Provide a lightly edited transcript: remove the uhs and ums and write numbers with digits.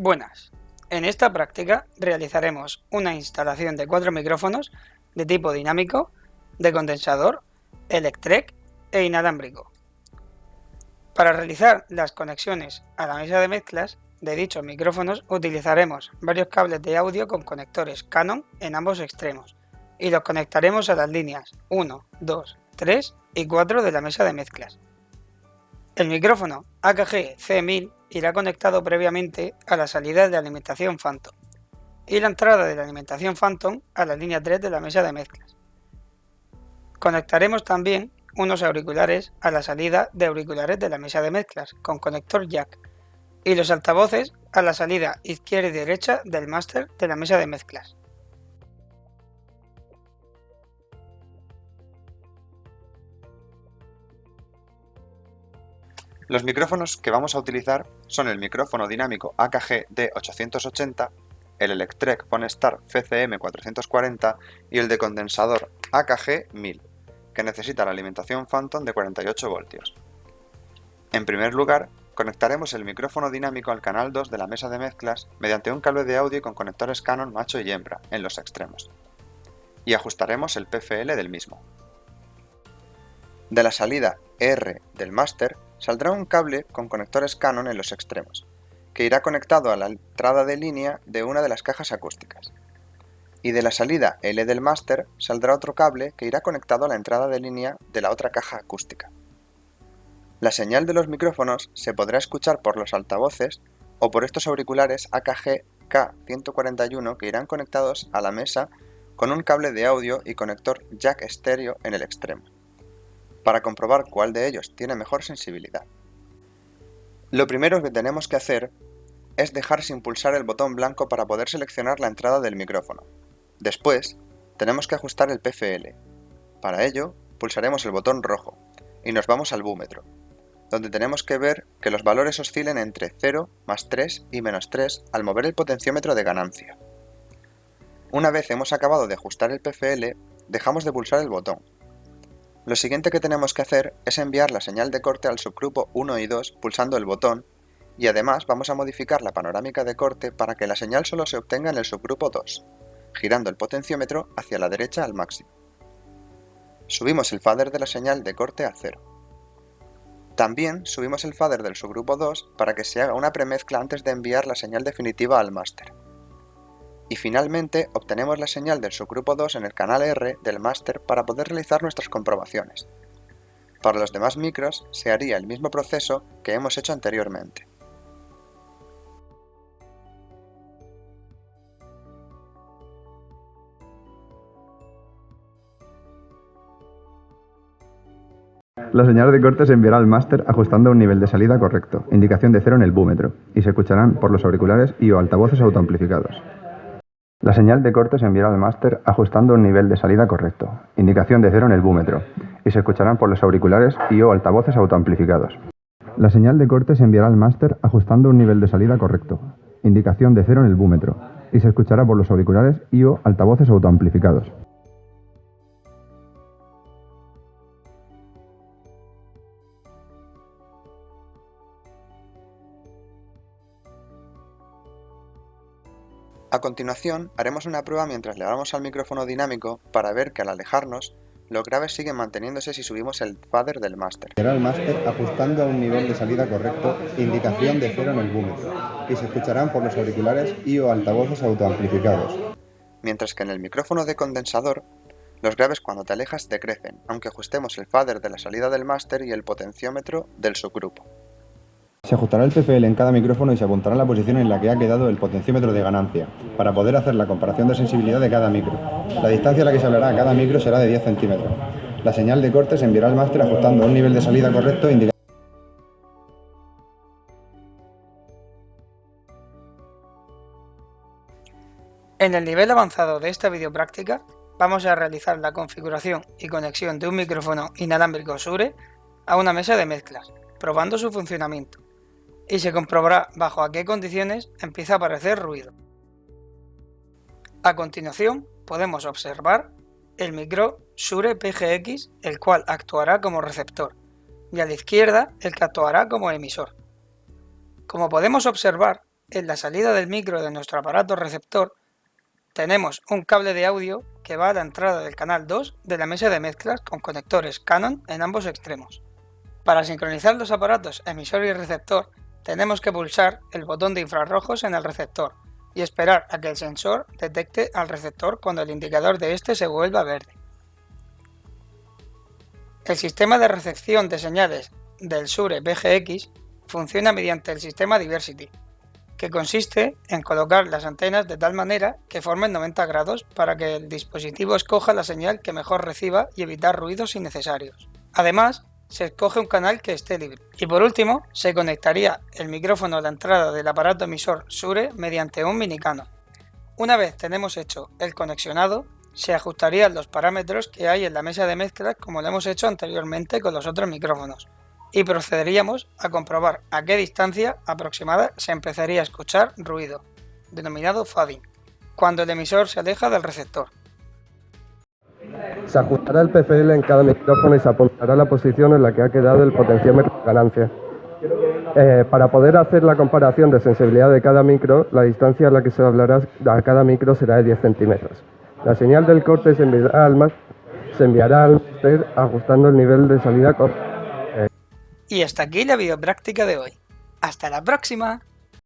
Buenas, en esta práctica realizaremos una instalación de 4 micrófonos de tipo dinámico, de condensador, Electrek e inalámbrico. Para realizar las conexiones a la mesa de mezclas de dichos micrófonos utilizaremos varios cables de audio con conectores Canon en ambos extremos y los conectaremos a las líneas 1, 2, 3 y 4 de la mesa de mezclas. El micrófono AKG C1000 irá conectado previamente a la salida de alimentación Phantom y la entrada de la alimentación Phantom a la línea 3 de la mesa de mezclas. Conectaremos también unos auriculares a la salida de auriculares de la mesa de mezclas con conector jack y los altavoces a la salida izquierda y derecha del máster de la mesa de mezclas. Los micrófonos que vamos a utilizar son el micrófono dinámico AKG D880, el Electrek Phonestar FCM440 y el de condensador AKG 1000, que necesita la alimentación Phantom de 48 voltios. En primer lugar, conectaremos el micrófono dinámico al canal 2 de la mesa de mezclas mediante un cable de audio con conectores Canon macho y hembra en los extremos, y ajustaremos el PFL del mismo. De la salida R del máster saldrá un cable con conectores Canon en los extremos, que irá conectado a la entrada de línea de una de las cajas acústicas. Y de la salida L del máster saldrá otro cable que irá conectado a la entrada de línea de la otra caja acústica. La señal de los micrófonos se podrá escuchar por los altavoces o por estos auriculares AKG K141 que irán conectados a la mesa con un cable de audio y conector jack estéreo en el extremo, para comprobar cuál de ellos tiene mejor sensibilidad. Lo primero que tenemos que hacer es dejar sin pulsar el botón blanco para poder seleccionar la entrada del micrófono. Después, tenemos que ajustar el PFL. Para ello, pulsaremos el botón rojo y nos vamos al búmetro, donde tenemos que ver que los valores oscilen entre 0, más 3 y menos 3 al mover el potenciómetro de ganancia. Una vez hemos acabado de ajustar el PFL, dejamos de pulsar el botón. Lo siguiente que tenemos que hacer es enviar la señal de corte al subgrupo 1 y 2 pulsando el botón, y además vamos a modificar la panorámica de corte para que la señal solo se obtenga en el subgrupo 2, girando el potenciómetro hacia la derecha al máximo. Subimos el fader de la señal de corte a 0. También subimos el fader del subgrupo 2 para que se haga una premezcla antes de enviar la señal definitiva al máster. Y finalmente obtenemos la señal del subgrupo 2 en el canal R del máster para poder realizar nuestras comprobaciones. Para los demás micros se haría el mismo proceso que hemos hecho anteriormente. La señal de corte se enviará al máster ajustando a un nivel de salida correcto, indicación de 0 en el búmetro, y se escucharán por los auriculares y o altavoces autoamplificados. La señal de corte se enviará al máster ajustando un nivel de salida correcto, indicación de 0 en el búmetro, y se escucharán por los auriculares y o altavoces autoamplificados. La señal de corte se enviará al máster ajustando un nivel de salida correcto, indicación de 0 en el búmetro, y se escuchará por los auriculares y o altavoces autoamplificados. A continuación, haremos una prueba mientras le damos al micrófono dinámico para ver que al alejarnos, los graves siguen manteniéndose si subimos el fader del máster. Será el máster ajustando a un nivel de salida correcto, indicación de 0 en el búmetro, y se escucharán por los auriculares y o altavoces autoamplificados. Mientras que en el micrófono de condensador, los graves cuando te alejas decrecen, aunque ajustemos el fader de la salida del máster y el potenciómetro del subgrupo. Se ajustará el PFL en cada micrófono y se apuntará la posición en la que ha quedado el potenciómetro de ganancia, para poder hacer la comparación de sensibilidad de cada micro. La distancia a la que se hablará a cada micro será de 10 centímetros. La señal de corte se enviará al máster ajustando a un nivel de salida correcto indicado. En el nivel avanzado de esta videopráctica vamos a realizar la configuración y conexión de un micrófono inalámbrico Shure a una mesa de mezclas, probando su funcionamiento, y se comprobará bajo a qué condiciones empieza a aparecer ruido. A continuación podemos observar el micro Shure PGX, el cual actuará como receptor, y a la izquierda el que actuará como emisor. Como podemos observar, en la salida del micro de nuestro aparato receptor tenemos un cable de audio que va a la entrada del canal 2 de la mesa de mezclas con conectores Canon en ambos extremos. Para sincronizar los aparatos emisor y receptor tenemos que pulsar el botón de infrarrojos en el receptor y esperar a que el sensor detecte al receptor cuando el indicador de este se vuelva verde. El sistema de recepción de señales del Shure VGX funciona mediante el sistema Diversity, que consiste en colocar las antenas de tal manera que formen 90 grados para que el dispositivo escoja la señal que mejor reciba y evitar ruidos innecesarios. Además, se escoge un canal que esté libre. Y por último, se conectaría el micrófono a la entrada del aparato emisor Shure mediante un mini Canon. Una vez tenemos hecho el conexionado, se ajustarían los parámetros que hay en la mesa de mezclas como lo hemos hecho anteriormente con los otros micrófonos y procederíamos a comprobar a qué distancia aproximada se empezaría a escuchar ruido, denominado fading, cuando el emisor se aleja del receptor. Se ajustará el PFL en cada micrófono y se apuntará la posición en la que ha quedado el potenciómetro de ganancia. Para poder hacer la comparación de sensibilidad de cada micro, la distancia a la que se hablará a cada micro será de 10 centímetros. La señal del corte se enviará al máster ajustando el nivel de salida correcto. Y hasta aquí la videopráctica de hoy. ¡Hasta la próxima!